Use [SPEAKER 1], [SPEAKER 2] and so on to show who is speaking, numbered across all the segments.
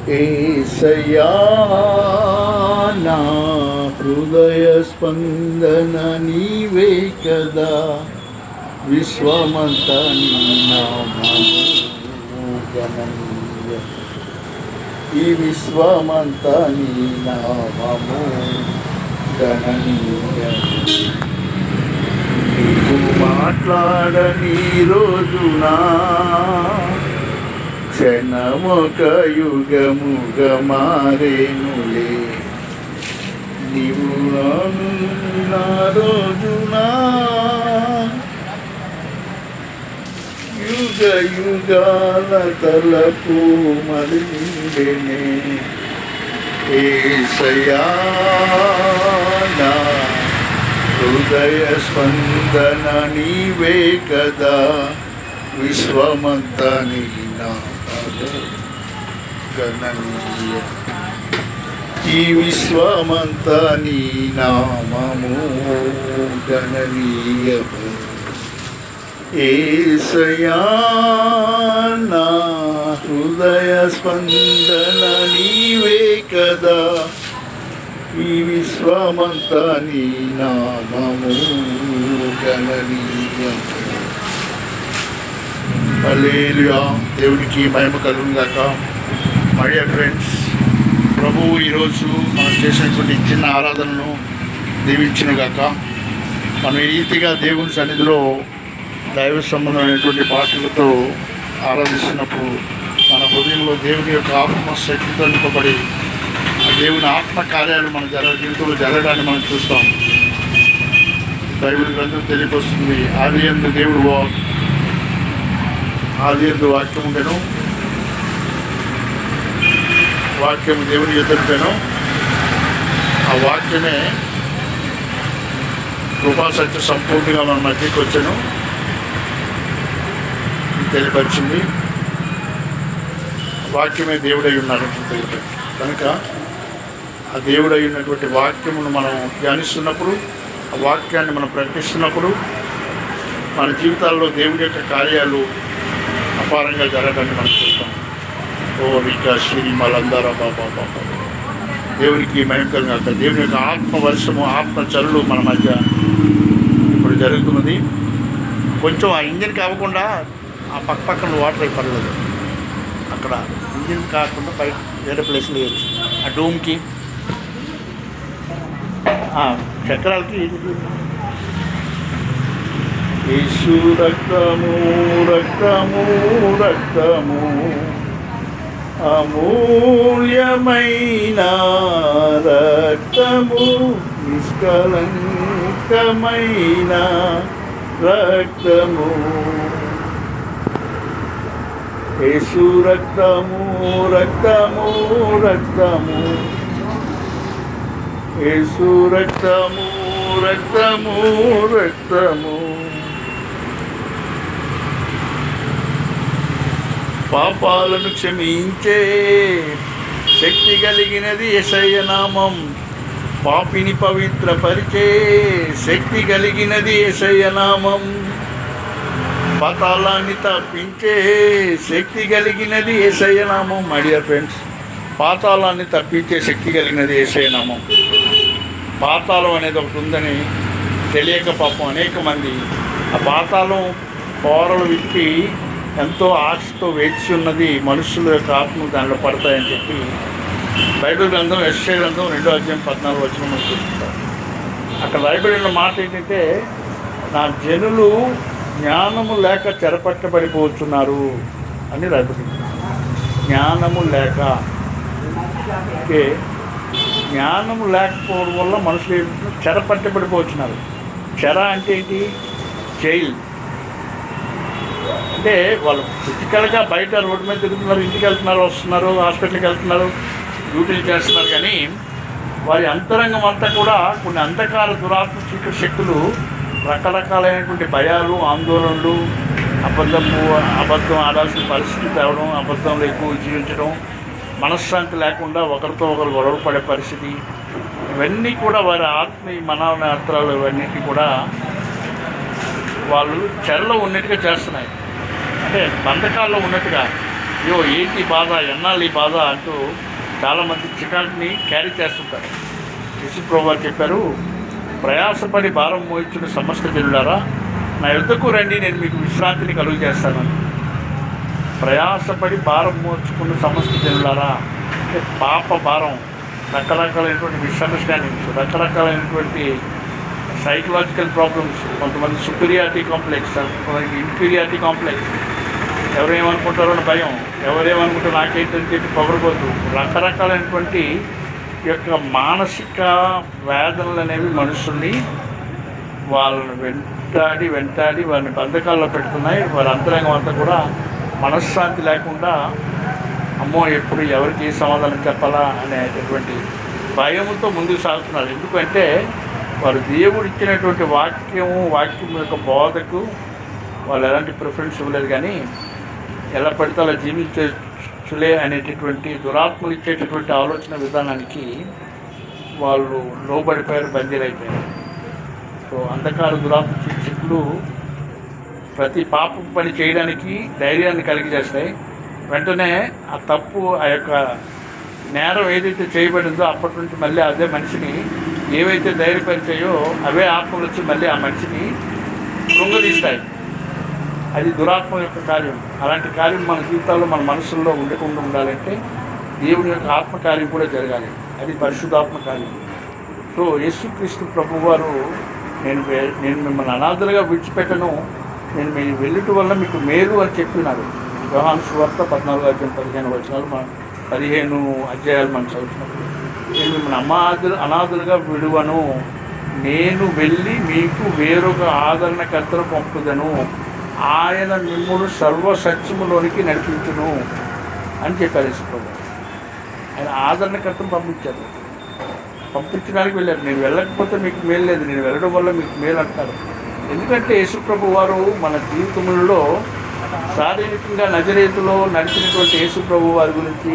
[SPEAKER 1] యేసయ్యా నా హృదయ స్పందన నీవే కదా, విశ్వమంతా నీ నామము గణనీయం, ఈ విశ్వమంతా నీ నామము గణనీయం. నీవు మాట్లాడని రోజునా క్షణమొక యుగముగా మారేనులే, నీవు నా రోజునా యుగ యుగాల తలపు మలిండెనే. యేసయ్యా నా హృదయ స్పందన నీవే కదా, విశ్వమంతా నీ నామము గణనీయం, ఈ విశ్వమంతా నీ నామము గణనీయము. యేసయ్యా నా హృదయ స్పందన నీవే కదా, ఈ విశ్వమంతా నీ నామము గణనీయం. హల్లెలూయా. దేవునికి మహిమ కలుగును గాక. మై డియర్ ఫ్రెండ్స్, ప్రభువు ఈరోజు మనం చేసినటువంటి చిన్న ఆరాధనను దీవించును గాక. మనం ఈ రీతిగా దేవుని సన్నిధిలో దైవ సంబంధమైనటువంటి పాటలతో ఆరాధిస్తున్నప్పుడు మన హృదయంలో దేవుని యొక్క ఆత్మశక్తితో నింపబడి ఆ దేవుని ఆత్మ కార్యాలు మన జీవితంలో జరగడాన్ని మనం చూస్తాం. బైబిల్ గ్రంథం తెలియపరుస్తుంది, ఆది యందు దేవుడు ఆది యందు వాక్యం ఉండెను, వాక్యము దేవుని ఎదురుపెను, ఆ వాక్యమే కృపా సత్య సంపూర్ణంగా మన మధ్యకి వచ్చాను తెలియపరిచింది. వాక్యమే దేవుడై ఉన్నాడు తెలిపారు. కనుక ఆ దేవుడై ఉన్నటువంటి వాక్యమును మనం ధ్యానిస్తున్నప్పుడు, ఆ వాక్యాన్ని మనం ప్రకటిస్తున్నప్పుడు మన జీవితాల్లో దేవుడి యొక్క కార్యాలు అపారంగా జరగడానికి మనం చూస్తాం. ఓ రికా శ్రీ మలందారా బాబా బాబా, దేవునికి మహిమకరంగా దేవుని యొక్క ఆత్మ వర్షము, ఆత్మ చల్లు మన మధ్య ఇప్పుడు జరుగుతున్నది. కొంచెం ఆ ఇంజిన్ కాకుండా ఆ పక్కన వాటర్ అయి పడలేదు, అక్కడ ఇంజిన్ కాకుండా బయట వేరే ప్లేస్లో వేయచ్చు. ఆ డూమ్కి చక్రాలకి యేసు రక్తము రక్తము రక్తము అమూల్యమైన రక్తము, నిష్కలంకమైన రక్తము. యేసు రక్తము రక్తము రక్తము, యేసు రక్తము రక్తము రక్తము. పాపాలను క్షమించే శక్తి కలిగినది యేసయ్య నామం, పాపిని పవిత్రపరిచే శక్తి కలిగినది యేసయ్య నామం, పాతాళాన్ని తప్పించే శక్తి కలిగినది యేసయ్య నామం. మై డియర్ ఫ్రెండ్స్, పాతాళాన్ని తప్పించే శక్తి కలిగినది యేసయ్య నామం. పాతాళం అనేది ఒకటి ఉందని తెలియక పాపం అనేక మంది ఆ పాతాళం పోరలు విప్పి ఎంతో ఆశతో వేచి ఉన్నది, మనుషుల యొక్క ఆత్మలు దానిలో పడతాయని చెప్పి బైబిల్ గ్రంథం యెషయా గ్రంథం 2:14 మనం చూస్తాం. అక్కడ బైబిల్ మాట ఏంటంటే, నా జనులు జ్ఞానము లేక చెరపట్టబడిపోతున్నారు అని రాయబడింది. జ్ఞానము లేక, ఓకే, జ్ఞానము లేకపోవడం వల్ల మనుషులు చెరపట్టబడిపోతున్నారు. చెర అంటే ఏంటి? జైలు. అంటే వాళ్ళు ఫిజికల్గా బయట రోడ్డు మీద తిరుగుతున్నారు, ఇంటికి వెళ్తున్నారు, వస్తున్నారు, హాస్పిటల్కి వెళ్తున్నారు, డ్యూటీలు చేస్తున్నారు, కానీ వారి అంతరంగం అంతా కూడా కొన్ని అంధకార దురాత్మ చీకటి శక్తులు రకరకాలైనటువంటి భయాలు, ఆందోళనలు, అబద్ధం ఆడాల్సిన పరిస్థితి తేవడం, అబద్ధంలో ఎక్కువ జీవించడం, మనశ్శాంతి లేకుండా ఒకరితో ఒకరు గొడవ పడే పరిస్థితి, ఇవన్నీ కూడా వారి ఆత్మీయ మనోనేత్రాలు ఇవన్నిటి కూడా వాళ్ళు చెరలో ఉన్నట్టుగా చేస్తున్నాయి. అంటే బంధకాల్లో ఉన్నట్టుగా అయ్యో ఏంటి బాధ, ఎన్నాళ్ళు ఈ బాధ అంటూ చాలామంది చికాకుని క్యారీ చేస్తుంటారు. యేసుప్రభువు వారు చెప్పారు, ప్రయాసపడి భారం మోయించిన సమస్త జనులారా నా యుద్ధకు రండి, నేను మీకు విశ్రాంతిని కలుగు చేస్తానని. ప్రయాసపడి భారం మోచుకున్న సమస్త జనులారా అంటే పాప భారం, రకరకాలైనటువంటి మిస్అండర్స్టాండింగ్స్, రకరకాలైనటువంటి సైకలాజికల్ ప్రాబ్లమ్స్, కొంతమంది సుపీరియారిటీ కాంప్లెక్స్, కొంతమంది ఇన్ఫీరియారిటీ కాంప్లెక్స్, ఎవరేమనుకుంటారో అని భయం, ఎవరేమనుకుంటారో నాకేంటని చెప్పి పొగరబోతు, రకరకాలైనటువంటి యొక్క మానసిక వేదనలు అనేవి మనుషుల్ని వాళ్ళని వెంటాడి వారిని బంధకాల్లో పెడుతున్నాయి. వారి అంతరంగం అంతా కూడా మనశ్శాంతి లేకుండా అమ్మో ఎప్పుడు ఎవరికి ఏ సమాధానం చెప్పాలా అనేటటువంటి భయంతో ముందుకు సాగుతున్నారు. ఎందుకంటే వారు దేవుడు ఇచ్చినటువంటి వాక్యం యొక్క బోధకు వాళ్ళు ఎలాంటి ప్రిఫరెన్స్ ఇవ్వలేదు, కానీ ఎలా పడితే అలా జీవించలే అనేటటువంటి దురాత్మలు ఇచ్చేటటువంటి ఆలోచన విధానానికి వాళ్ళు లోబడిపోయారు, బందీలైపోయారు. సో అంధకార దురాత్మ శిక్షకులు ప్రతి పాప పని చేయడానికి ధైర్యాన్ని కలిగజేస్తాయి. వెంటనే ఆ తప్పు, ఆ యొక్క నేరం ఏదైతే చేయబడిందో అప్పటి నుంచి మళ్ళీ అదే మనిషిని ఏవైతే ధైర్యపరిచాయో అవే ఆత్మలు వచ్చి మళ్ళీ ఆ మనిషిని కృంగదీస్తాయి. అది దురాత్మ యొక్క కార్యం. అలాంటి కార్యం మన జీవితాల్లో, మన మనసుల్లో ఉండకుండా ఉండాలంటే దేవుని యొక్క ఆత్మకార్యం కూడా జరగాలి. అది పరిశుద్ధాత్మ కార్యం. సో యేసుక్రీస్తు ప్రభువారు నేను మిమ్మల్ని అనాథలుగా విడిచిపెట్టను, నేను మీరు వెళ్ళుట వల్ల మీకు మేలు అని చెప్పినారు. యోహాను సువార్త 14:15 15 అధ్యాయాలు మనం చదువుతున్నప్పుడు, నేను మిమ్మల్ని అనాథలుగా విడువను, నేను వెళ్ళి మీకు వేరొక ఆదరణకర్తను పంపుదను, ఆయన మిమ్మల్ని సర్వసత్యములోనికి నడిపించును అని చెప్పారు యేసుప్రభు. ఆయన ఆదరణకర్తను పంపించడానికి వెళ్ళారు. నేను వెళ్ళకపోతే మీకు మేలు లేదు, నేను వెళ్ళడం వల్ల మీకు మేలు అంటారు. ఎందుకంటే యేసుప్రభు వారు మన జీవితంలో శారీరకంగా నజరేతులో నడిచినటువంటి యేసుప్రభు వారి గురించి,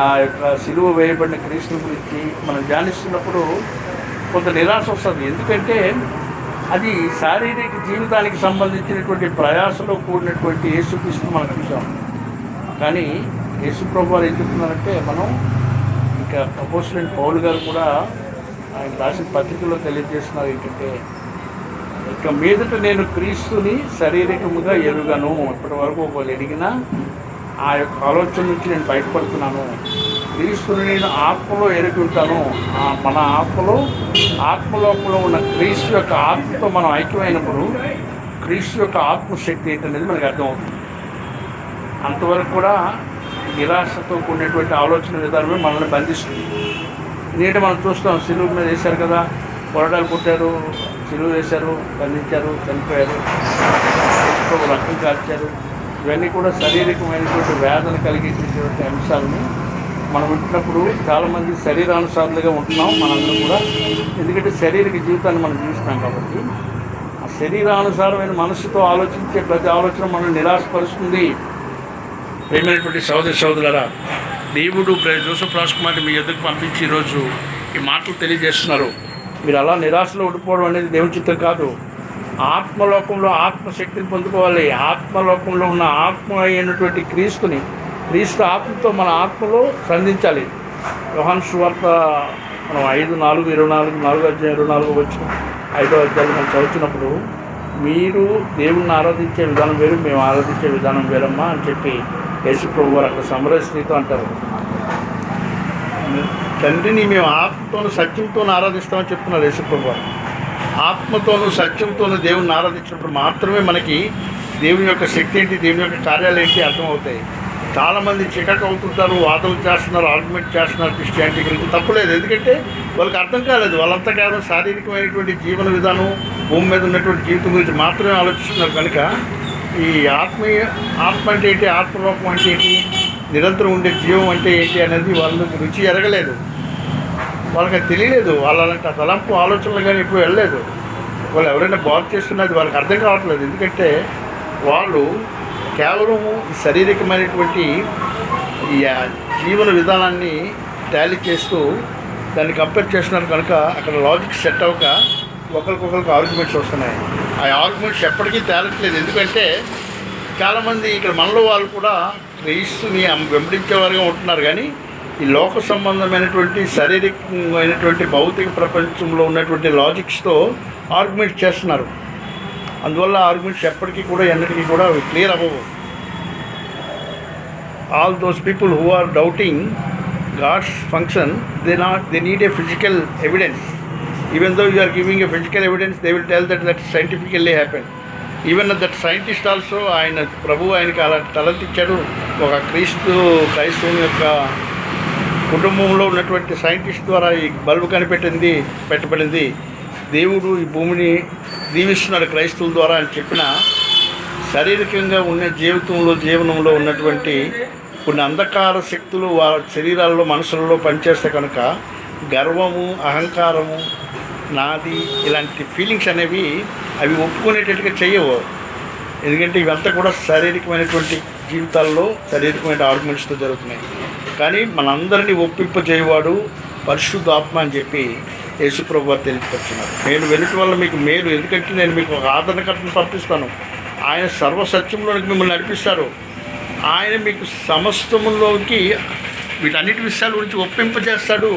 [SPEAKER 1] ఆ యొక్క సిలువ వేయబడిన క్రీస్తు గురించి మనం ధ్యానిస్తున్నప్పుడు కొంత నిరాశ వస్తుంది. ఎందుకంటే అది శారీరక జీవితానికి సంబంధించినటువంటి ప్రయాసలో కూడినటువంటి యేసుక్రీస్తు మనం చూసాం. కానీ యేసుప్రభు వారు ఏం చెప్తున్నారంటే, మనం ఇంకా అపోస్తలుడైన పౌలు గారు కూడా ఆయన రాసిన పత్రికలో తెలియజేస్తున్నారు ఏంటంటే, ఇక మీదట నేను క్రీస్తుని శారీరకముగా ఎరుగను. ఇప్పటి వరకు ఒకళ్ళు ఎదిగినా ఆ యొక్క ఆలోచన నుంచి నేను బయటపడుతున్నాను. క్రీస్తుని నేను ఆత్మలో ఎరిగి ఉంటాను. మన ఆత్మలోకంలో ఉన్న క్రీస్తు యొక్క ఆత్మతో మనం ఐక్యమైనప్పుడు క్రీస్తు యొక్క ఆత్మశక్తి ఏంటనేది మనకు అర్థమవుతుంది. అంతవరకు కూడా నిరాశతో కూడినటువంటి ఆలోచన విధానమే మనల్ని బంధిస్తుంది. ఎందుకంటే మనం చూస్తాం, సిలువ మీద వేశారు కదా, కొరడాలు కొట్టారు, సిలువ వేశారు, బంధించారు, చనిపోయారు, రక్తం కాల్చారు. ఇవన్నీ కూడా శారీరకమైనటువంటి వేదన కలిగించేటువంటి అంశాలను మనం వింటున్నప్పుడు చాలామంది శరీరానుసారులుగా ఉంటున్నాం మనందరం కూడా. ఎందుకంటే శారీరక జీవితాన్ని మనం జీవిస్తున్నాం కాబట్టి ఆ శరీరానుసారమైన మనసుతో ఆలోచించే ప్రతి ఆలోచన మనం నిరాశపరుస్తుంది. ప్రేమైనటువంటి సోదరులారా, దేవుడు జోసెఫ్ రాజ్ కుమార్ని మీ ఎదురుకు పంపించి ఈరోజు ఈ మాటలు తెలియజేస్తున్నారు. మీరు అలా నిరాశలో ఉండిపోవడం అనేది దేవుని చిత్తం కాదు. ఆత్మలోకంలో ఆత్మశక్తిని పొందుకోవాలి. ఆత్మలోకంలో ఉన్న ఆత్మ అయినటువంటి క్రీస్తు ఆత్మతో మన ఆత్మలో సంధించాలి. యోహాను సువార్త మనం 5:4 అధ్యాయం 24 5వ అధ్యాయం మనం చదువుతున్నప్పుడు, మీరు దేవుణ్ణి ఆరాధించే విధానం వేరు, మేము ఆరాధించే విధానం వేరమ్మా అని చెప్పి యేసుప్రభు వారు అక్కడ సమరస్త్రీతో అంటారు. తండ్రిని మేము ఆత్మతోనూ సత్యంతోనూ ఆరాధిస్తామని చెప్తున్నారు యేసుప్రభు వారు. ఆత్మతోనూ సత్యంతోనూ దేవుణ్ణి ఆరాధించినప్పుడు మాత్రమే మనకి దేవుని యొక్క శక్తి ఏంటి, దేవుని యొక్క కార్యాలు ఏంటి అర్థమవుతాయి. చాలామంది చికాకు అవుతుంటారు, వాదనలు చేస్తున్నారు, ఆర్గ్యుమెంట్ చేస్తున్నారు క్రిస్టియానిటీ గురించి. తప్పులేదు, ఎందుకంటే వాళ్ళకి అర్థం కాలేదు. వాళ్ళంతా కేవలం శారీరకమైనటువంటి జీవన విధానం, భూమి మీద ఉన్నటువంటి జీవితం గురించి మాత్రమే ఆలోచిస్తున్నారు. కనుక ఈ ఆత్మ అంటే ఏంటి, ఆత్మలోకం అంటే ఏంటి, నిరంతరం ఉండే జీవం అంటే ఏంటి అనేది వాళ్ళకి రుచి ఎరగలేదు. వాళ్ళకి అది తెలియలేదు. వాళ్ళంటే తలంపు ఆలోచనలు కానీ ఎప్పుడు వెళ్ళలేదు. వాళ్ళు ఎవరైనా బాగు చేస్తున్నది వాళ్ళకి అర్థం కావట్లేదు. ఎందుకంటే వాళ్ళు కేవలం శారీరకమైనటువంటి ఈ జీవన విధానాన్ని టాలీ చేస్తూ దాన్ని కంపేర్ చేస్తున్నారు. కనుక అక్కడ లాజిక్ సెట్ అవ్వక ఒకరికొకరికి ఆర్గ్యుమెంట్స్ వస్తున్నాయి. ఆ ఆర్గ్యుమెంట్స్ ఎప్పటికీ తేలట్లేదు. ఎందుకంటే చాలామంది ఇక్కడ మనలో వాళ్ళు కూడా క్రీస్తుని వెంబడించేవారుగా ఉంటున్నారు. కానీ ఈ లోక సంబంధమైనటువంటి శారీరకమైనటువంటి భౌతిక ప్రపంచంలో ఉన్నటువంటి లాజిక్స్తో ఆర్గ్యుమెంట్ చేస్తున్నారు. అందువల్ల ఆర్గ్యుమెంట్స్ ఎప్పటికీ కూడా ఎన్నటికీ కూడా క్లియర్ అవ్వవు. All those people who are doubting God's function, they need a physical evidence. Even though you are giving a physical evidence, they will tell that scientifically happened. Even that scientist also, ఆయన ప్రభు ఆయనకి అలా తలంతిచ్చాడు. ఒక క్రైస్తవుని యొక్క కుటుంబంలో ఉన్నటువంటి scientist ద్వారా ఈ బల్బు పెట్టబడింది. దేవుడు ఈ భూమిని దీవిస్తున్నాడు క్రైస్తవుల ద్వారా అని చెప్పిన శారీరకంగా ఉన్న జీవనంలో ఉన్నటువంటి కొన్ని అంధకార శక్తులు వారి శరీరాల్లో మనసులలో పనిచేస్తే కనుక గర్వము, అహంకారము, నాది ఇలాంటి ఫీలింగ్స్ అనేవి అవి ఒప్పుకునేటట్టుగా చేయవు. ఎందుకంటే ఇవంతా కూడా శారీరకమైనటువంటి జీవితాల్లో శారీరకమైన ఆర్గ్యుమెంట్స్తో జరుగుతున్నాయి. కానీ మనందరినీ ఒప్పింపజేయవాడు పరిశుద్ధాత్మ అని చెప్పి యేసుప్రభు వారు తెలియపరుచున్నారు. నేను వెలుటి వల్ల మీకు మేలు, ఎందుకంటే నేను మీకు ఒక ఆదరణకర్తను పంపిస్తాను. ఆయన సర్వసత్యంలోనికి మిమ్మల్ని నడిపిస్తారు. ఆయన మీకు సమస్తములోకి వీటన్నిటి విషయాల గురించి ఒప్పింపజేస్తాడు.